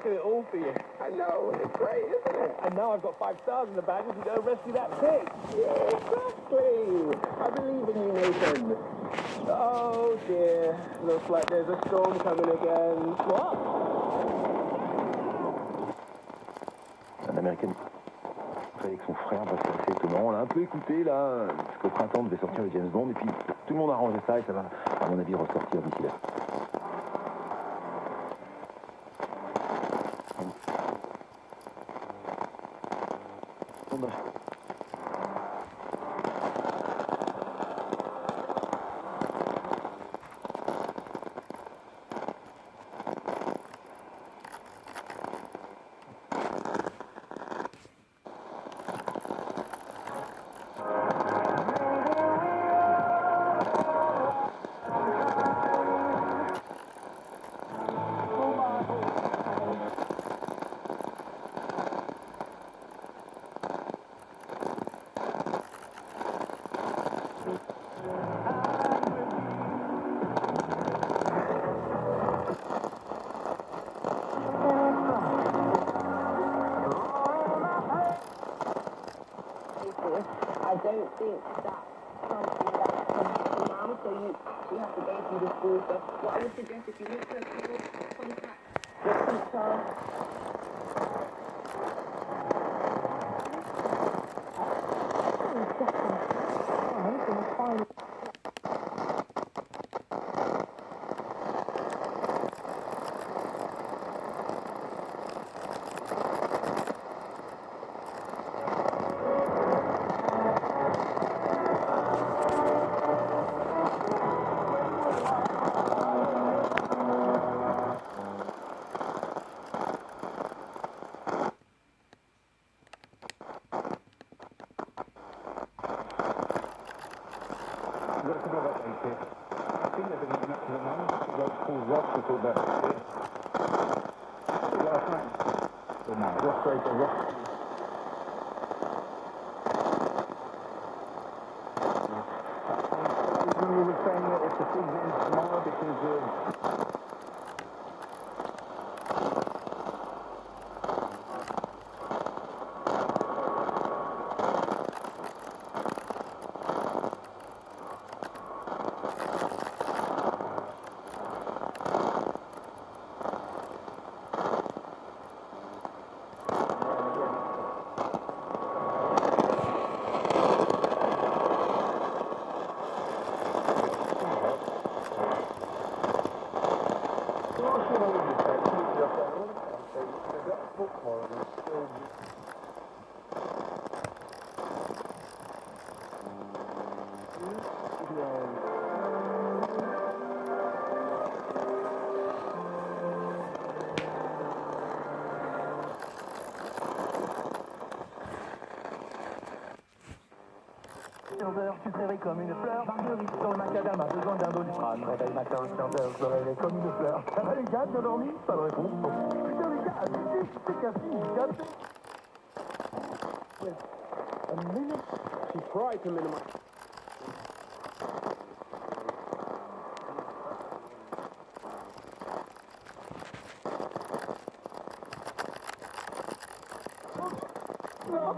look at it all for you. I know, it's great, isn't it? And now I've got 5 stars in the bag if you go rescue that pig. Yeah, exactly. I believe in you, Nathan. Oh dear, looks like there's a storm coming again. What? Un Américain avec son frère, bah, c'est assez étonnant. On l'a un peu écouté là, parce qu'au printemps on devait sortir le James Bond, et puis tout le monde a rangé ça et ça va, à mon avis, ressortir d'ici là. Bon, bah, I don't think that's something that comes to now, so you actually have to go through the school. So what I would suggest, if you want to contact your teacher, We've got a couple of updates here. I think they've been looking up to the moment. We've got Paul Ross to talk about it. Last night. But no, Ross Draper, Ross. When we were saying that if the season ends tomorrow because of tu te réveilles comme une fleur. Marguerite sur le macadam a besoin d'un doliprane. Réveil matin, 15h, je me réveille comme une fleur. Ça va les gars, bien dormi? Pas de réponse. Putain les gars, c'est café, café. A minute? She tried to minimize. Non.